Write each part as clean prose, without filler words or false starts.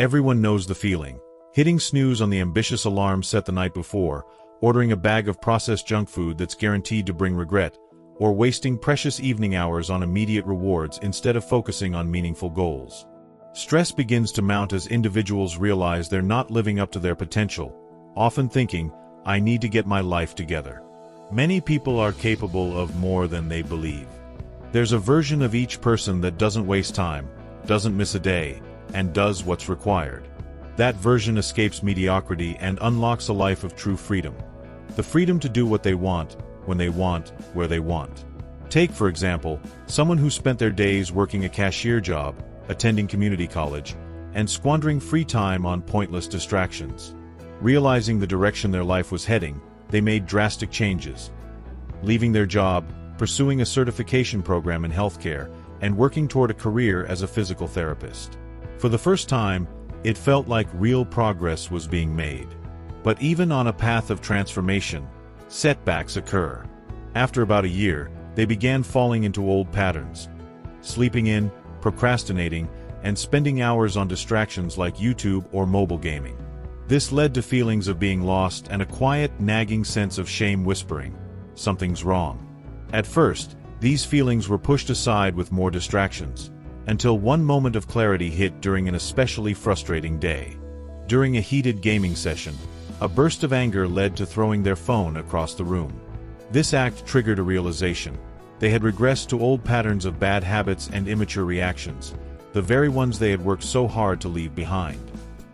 Everyone knows the feeling. Hitting snooze on the ambitious alarm set the night before, ordering a bag of processed junk food that's guaranteed to bring regret, or wasting precious evening hours on immediate rewards instead of focusing on meaningful goals. Stress begins to mount as individuals realize they're not living up to their potential, often thinking, "I need to get my life together." Many people are capable of more than they believe. There's a version of each person that doesn't waste time, doesn't miss a day, and does what's required. That version escapes mediocrity and unlocks a life of true freedom. The freedom to do what they want, when they want, where they want. Take, for example, someone who spent their days working a cashier job, attending community college, and squandering free time on pointless distractions. Realizing the direction their life was heading, they made drastic changes. Leaving their job, pursuing a certification program in healthcare, and working toward a career as a physical therapist. For the first time, it felt like real progress was being made. But even on a path of transformation, setbacks occur. After about a year, they began falling into old patterns. Sleeping in, procrastinating, and spending hours on distractions like YouTube or mobile gaming. This led to feelings of being lost and a quiet, nagging sense of shame whispering, "Something's wrong." At first, these feelings were pushed aside with more distractions, until one moment of clarity hit during an especially frustrating day. During a heated gaming session, a burst of anger led to throwing their phone across the room. This act triggered a realization. They had regressed to old patterns of bad habits and immature reactions, the very ones they had worked so hard to leave behind.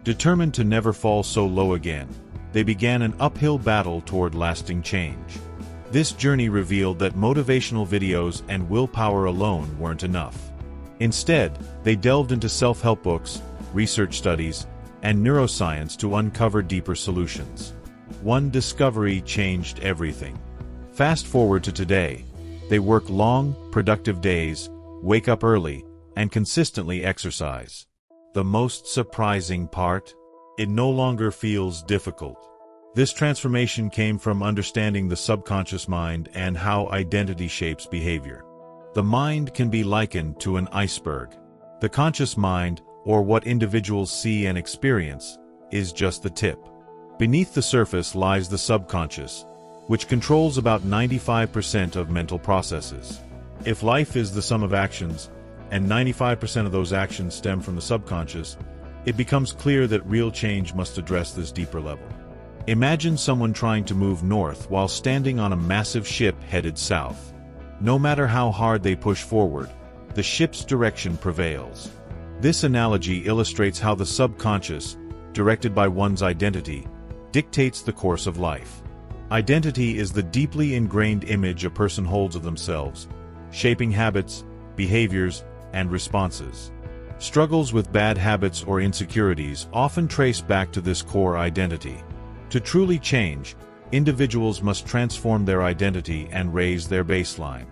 Determined to never fall so low again, they began an uphill battle toward lasting change. This journey revealed that motivational videos and willpower alone weren't enough. Instead, they delved into self-help books, research studies, and neuroscience to uncover deeper solutions. One discovery changed everything. Fast forward to today. They work long, productive days, wake up early, and consistently exercise. The most surprising part? It no longer feels difficult. This transformation came from understanding the subconscious mind and how identity shapes behavior. The mind can be likened to an iceberg. The conscious mind, or what individuals see and experience, is just the tip. Beneath the surface lies the subconscious, which controls about 95% of mental processes. If life is the sum of actions, and 95% of those actions stem from the subconscious, it becomes clear that real change must address this deeper level. Imagine someone trying to move north while standing on a massive ship headed south. No matter how hard they push forward, the ship's direction prevails. This analogy illustrates how the subconscious, directed by one's identity, dictates the course of life. Identity is the deeply ingrained image a person holds of themselves, shaping habits, behaviors, and responses. Struggles with bad habits or insecurities often trace back to this core identity. To truly change, individuals must transform their identity and raise their baseline.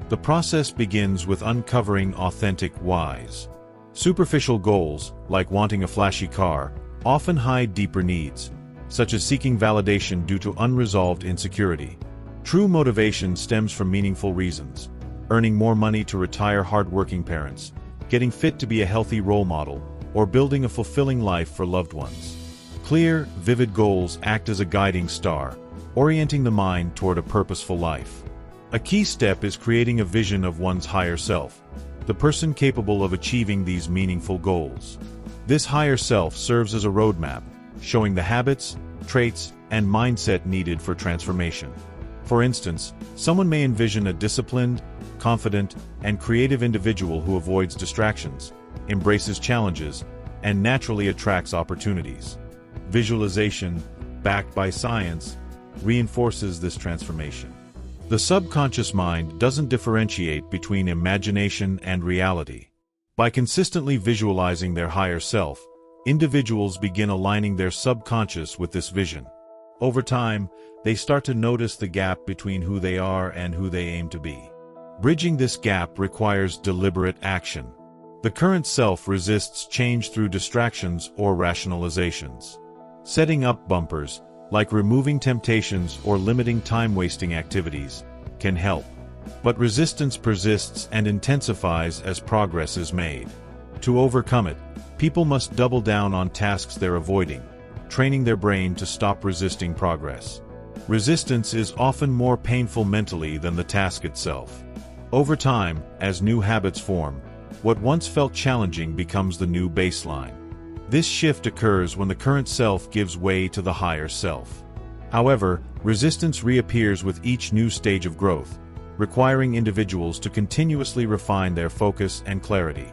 The process begins with uncovering authentic whys. Superficial goals, like wanting a flashy car, often hide deeper needs, such as seeking validation due to unresolved insecurity. True motivation stems from meaningful reasons: earning more money to retire hardworking parents, getting fit to be a healthy role model, or building a fulfilling life for loved ones. Clear, vivid goals act as a guiding star, orienting the mind toward a purposeful life. A key step is creating a vision of one's higher self, the person capable of achieving these meaningful goals. This higher self serves as a roadmap, showing the habits, traits, and mindset needed for transformation. For instance, someone may envision a disciplined, confident, and creative individual who avoids distractions, embraces challenges, and naturally attracts opportunities. Visualization, backed by science, reinforces this transformation. The subconscious mind doesn't differentiate between imagination and reality. By consistently visualizing their higher self, individuals begin aligning their subconscious with this vision. Over time, they start to notice the gap between who they are and who they aim to be. Bridging this gap requires deliberate action. The current self resists change through distractions or rationalizations. Setting up bumpers, like removing temptations or limiting time-wasting activities, can help. But resistance persists and intensifies as progress is made. To overcome it, People must double down on tasks they're avoiding, training their brain to stop resisting progress. Resistance is often more painful mentally than the task itself. Over time, as new habits form, what once felt challenging becomes the new baseline. This shift occurs when the current self gives way to the higher self. However, resistance reappears with each new stage of growth, requiring individuals to continuously refine their focus and clarity.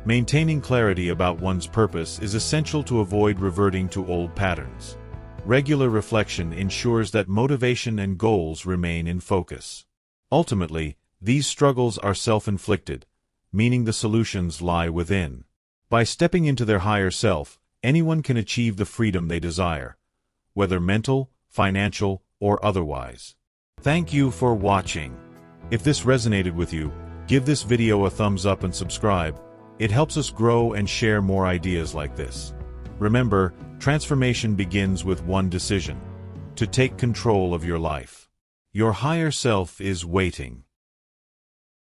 Maintaining clarity about one's purpose is essential to avoid reverting to old patterns. Regular reflection ensures that motivation and goals remain in focus. Ultimately, these struggles are self-inflicted, meaning the solutions lie within. By stepping into their higher self, anyone can achieve the freedom they desire, whether mental, financial, or otherwise. Thank you for watching. If this resonated with you, give this video a thumbs up and subscribe. It helps us grow and share more ideas like this. Remember, transformation begins with one decision: to take control of your life. Your higher self is waiting.